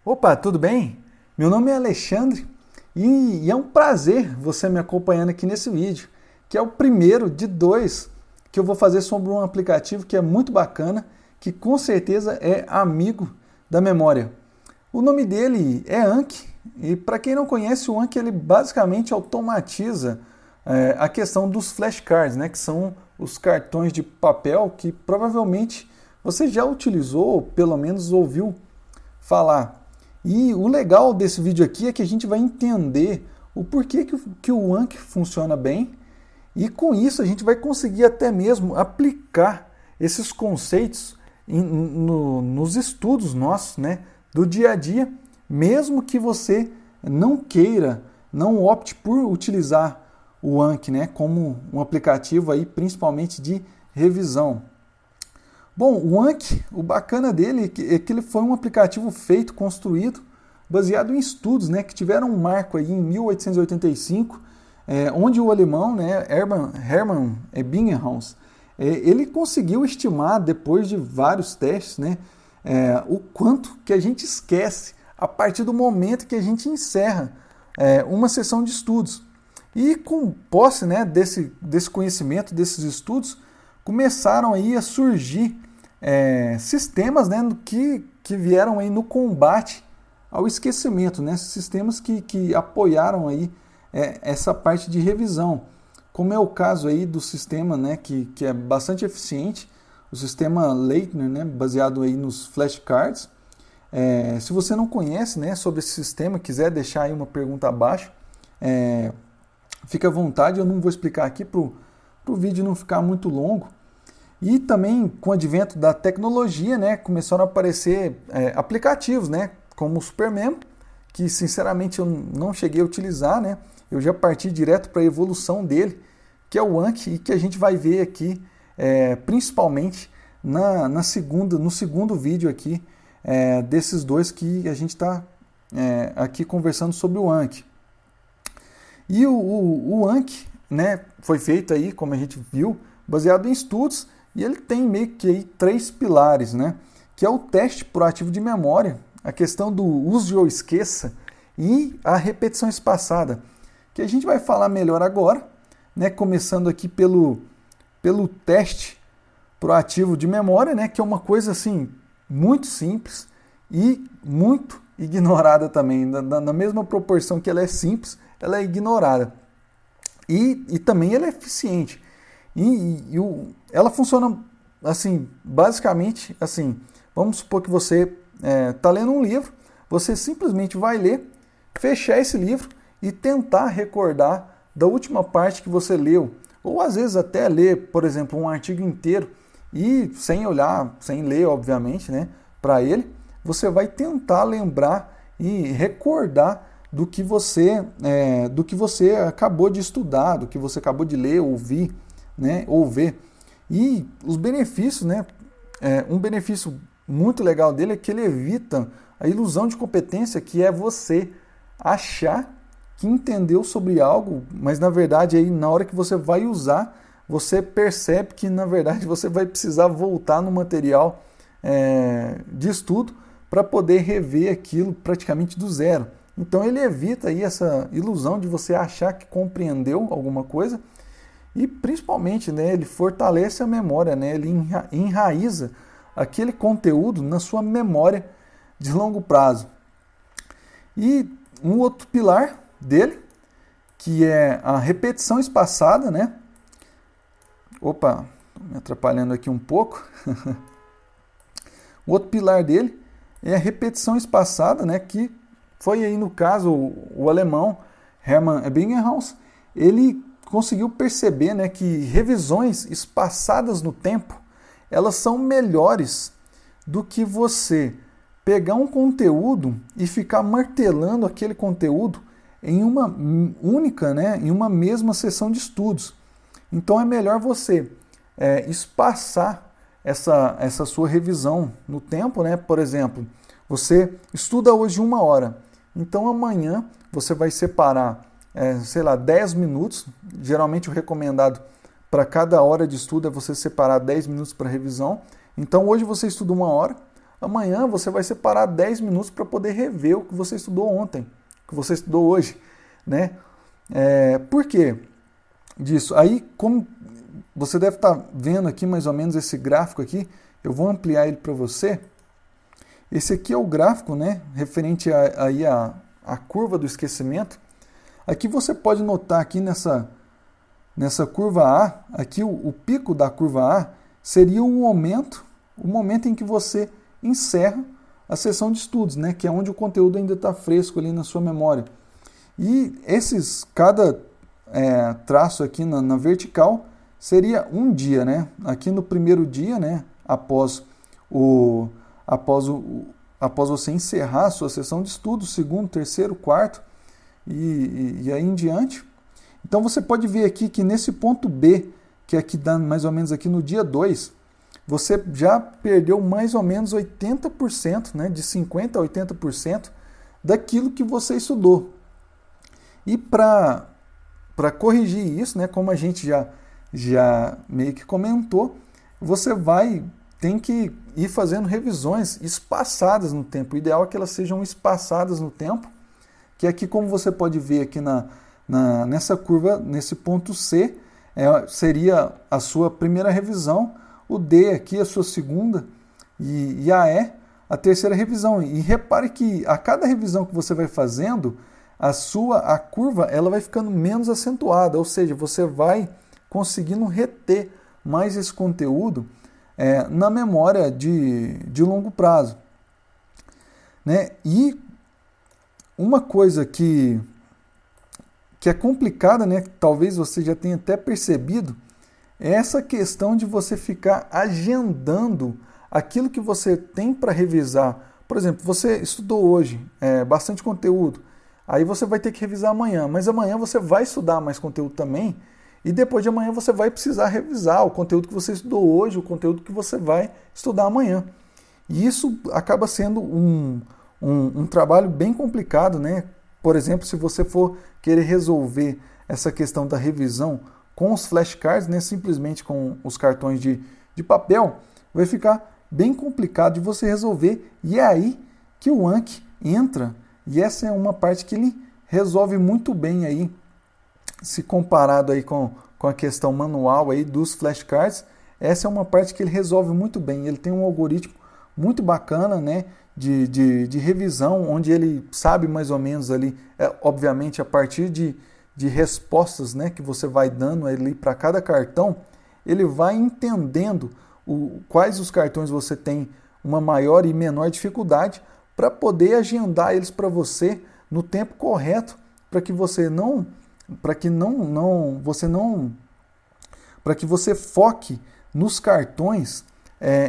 Opa, tudo bem? Meu nome é Alexandre e é um prazer você me acompanhando aqui nesse vídeo, que é o primeiro de dois que eu vou fazer sobre um aplicativo que é muito bacana, que com certeza é amigo da memória. O nome dele é Anki e para quem não conhece, o Anki ele basicamente automatiza a questão dos flashcards, né, que são os cartões de papel que provavelmente você já utilizou ou pelo menos ouviu falar. E o legal desse vídeo aqui é que a gente vai entender o porquê que o Anki funciona bem e com isso a gente vai conseguir até mesmo aplicar esses conceitos nos estudos nossos, né, do dia a dia, mesmo que você não queira, não opte por utilizar o Anki, né, como um aplicativo aí, principalmente de revisão. Bom, o Anki, o bacana dele é que ele foi um aplicativo feito, construído, baseado em estudos, né, que tiveram um marco aí em 1885, onde o alemão, né, Hermann Ebbinghaus, ele conseguiu estimar, depois de vários testes, né, o quanto que a gente esquece a partir do momento que a gente encerra uma sessão de estudos. E com posse, né, desse conhecimento, desses estudos, começaram aí a surgir sistemas, né, que vieram aí no combate ao esquecimento, né, sistemas que apoiaram aí essa parte de revisão, como é o caso aí do sistema, né, que é bastante eficiente, o sistema Leitner, né, baseado aí nos flashcards. Se você não conhece, né, sobre esse sistema, quiser deixar aí uma pergunta abaixo, fique à vontade, eu não vou explicar aqui para o vídeo não ficar muito longo. E também, com o advento da tecnologia, né, começaram a aparecer aplicativos, né, como o Supermemo, que sinceramente eu não cheguei a utilizar, né, eu já parti direto para a evolução dele, que é o Anki, e que a gente vai ver aqui, principalmente no segundo vídeo aqui, desses dois que a gente está aqui conversando sobre o Anki. E o Anki, né, foi feito aí, como a gente viu, baseado em estudos, e ele tem meio que aí 3 pilares, né, que é o teste proativo de memória, a questão do use ou esqueça e a repetição espaçada, que a gente vai falar melhor agora, né, começando aqui pelo teste proativo de memória, né, que é uma coisa assim muito simples e muito ignorada também, na mesma proporção que ela é simples, ela é ignorada. E também ela é eficiente. Ela funciona assim, basicamente assim, vamos supor que você está lendo um livro, você simplesmente vai ler, fechar esse livro e tentar recordar da última parte que você leu. Ou às vezes até ler, por exemplo, um artigo inteiro e sem olhar, sem ler, obviamente, né, para ele, você vai tentar lembrar e recordar do que você acabou de estudar, do que você acabou de ler, ouvir, né, ou ver. E os benefícios, né, um benefício muito legal dele é que ele evita a ilusão de competência, que é você achar que entendeu sobre algo, mas na verdade aí na hora que você vai usar, você percebe que na verdade você vai precisar voltar no material de estudo para poder rever aquilo praticamente do zero. Então ele evita aí essa ilusão de você achar que compreendeu alguma coisa e principalmente, né, ele fortalece a memória, né, ele enraiza aquele conteúdo na sua memória de longo prazo. E um outro pilar dele, que é a repetição espaçada, né? Opa, tô me atrapalhando aqui um pouco. O outro pilar dele é a repetição espaçada, né, que foi aí no caso o alemão Hermann Ebbinghaus, ele conseguiu perceber, né, que revisões espaçadas no tempo, elas são melhores do que você pegar um conteúdo e ficar martelando aquele conteúdo em uma única, né, em uma mesma sessão de estudos. Então é melhor você espaçar essa sua revisão no tempo, né? Por exemplo, você estuda hoje 1 hora, então amanhã você vai separar, 10 minutos, geralmente o recomendado para cada hora de estudo é você separar 10 minutos para revisão. Então hoje você estuda 1 hora, amanhã você vai separar 10 minutos para poder rever o que você estudou ontem, o que você estudou hoje, né? Por quê disso? Aí, como você deve estar vendo aqui mais ou menos esse gráfico aqui, eu vou ampliar ele para você. Esse aqui é o gráfico, né, referente à curva do esquecimento. Aqui você pode notar aqui nessa curva A, aqui o pico da curva A seria o momento em que você encerra a sessão de estudos, né, que é onde o conteúdo ainda está fresco ali na sua memória. E cada traço aqui na vertical seria um dia, né? Aqui no primeiro dia, né, após você encerrar a sua sessão de estudos, segundo, terceiro, quarto e aí em diante. Então você pode ver aqui que nesse ponto B, que aqui dá mais ou menos aqui no dia 2, você já perdeu mais ou menos 80%, né, de 50% a 80% daquilo que você estudou. E para corrigir isso, né, como a gente já meio que comentou, você tem que ir fazendo revisões espaçadas no tempo. O ideal é que elas sejam espaçadas no tempo, que aqui, como você pode ver aqui nessa curva, nesse ponto C, seria a sua primeira revisão, o D aqui a sua segunda e a E a terceira revisão. E repare que a cada revisão que você vai fazendo, a curva ela vai ficando menos acentuada, ou seja, você vai conseguindo reter mais esse conteúdo na memória de longo prazo, né? E uma coisa que é complicada, né, que talvez você já tenha até percebido, é essa questão de você ficar agendando aquilo que você tem para revisar. Por exemplo, você estudou hoje bastante conteúdo, aí você vai ter que revisar amanhã, mas amanhã você vai estudar mais conteúdo também, e depois de amanhã você vai precisar revisar o conteúdo que você estudou hoje, o conteúdo que você vai estudar amanhã. E isso acaba sendo um trabalho bem complicado, né? Por exemplo, se você for querer resolver essa questão da revisão com os flashcards, né, simplesmente com os cartões de papel, vai ficar bem complicado de você resolver. E é aí que o Anki entra, e essa é uma parte que ele resolve muito bem aí, se comparado aí com a questão manual aí dos flashcards. Essa é uma parte que ele resolve muito bem. Ele tem um algoritmo muito bacana, né, de revisão, onde ele sabe mais ou menos ali, obviamente a partir de respostas, né, que você vai dando ali para cada cartão, ele vai entendendo quais os cartões você tem uma maior e menor dificuldade para poder agendar eles para você no tempo correto, para que você foque nos cartões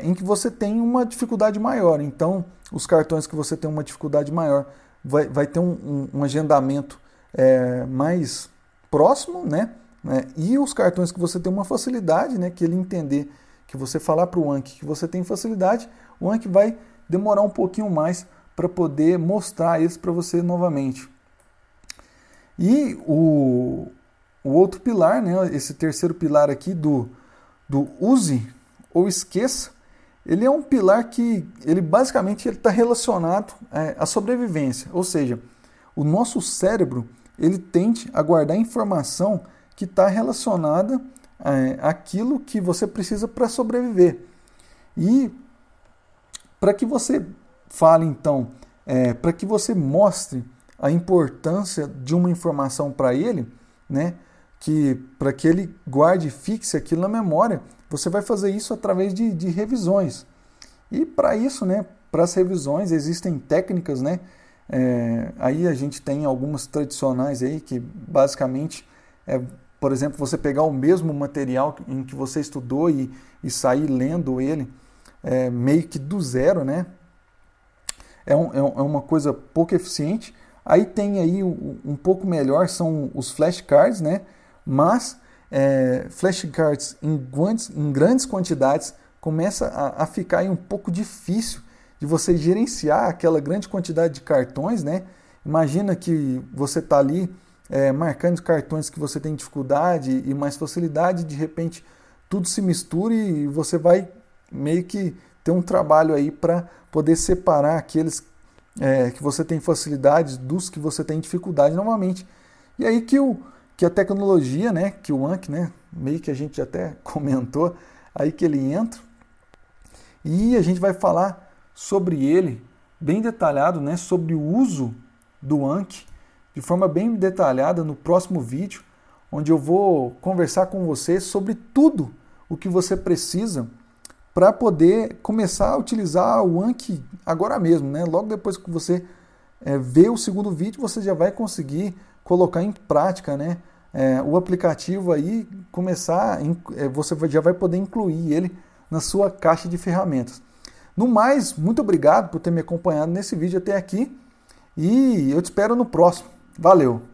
em que você tem uma dificuldade maior. Então, os cartões que você tem uma dificuldade maior vai ter um agendamento mais próximo, né? E os cartões que você tem uma facilidade, né? Que ele entender, que você falar para o Anki que você tem facilidade, o Anki vai demorar um pouquinho mais para poder mostrar eles para você novamente. E o outro pilar, né? Esse terceiro pilar aqui do use ou esqueça, ele é um pilar que ele basicamente está relacionado à sobrevivência, ou seja, o nosso cérebro ele tende a guardar informação que está relacionada àquilo que você precisa para sobreviver. E para que você fale então, para que você mostre a importância de uma informação para ele, né, para que ele guarde e fixe aquilo na memória, você vai fazer isso através de revisões. E para isso, né, para as revisões existem técnicas, né? Aí a gente tem algumas tradicionais aí que basicamente por exemplo, você pegar o mesmo material em que você estudou e sair lendo ele meio que do zero, né? É uma coisa pouco eficiente. Aí tem aí um pouco melhor, são os flashcards, né? Mas flashcards em grandes quantidades começa a ficar aí um pouco difícil de você gerenciar aquela grande quantidade de cartões, né? Imagina que você está ali marcando cartões que você tem dificuldade e mais facilidade, de repente tudo se mistura e você vai meio que ter um trabalho aí para poder separar aqueles que você tem facilidades dos que você tem dificuldade novamente. E aí que a tecnologia, né, que o Anki, né, meio que a gente até comentou, aí que ele entra, e a gente vai falar sobre ele bem detalhado, né, sobre o uso do Anki, de forma bem detalhada no próximo vídeo, onde eu vou conversar com você sobre tudo o que você precisa para poder começar a utilizar o Anki agora mesmo, né? Logo depois que você ver o segundo vídeo, você já vai conseguir colocar em prática, né? O aplicativo aí, você já vai poder incluir ele na sua caixa de ferramentas. No mais, muito obrigado por ter me acompanhado nesse vídeo até aqui e eu te espero no próximo. Valeu!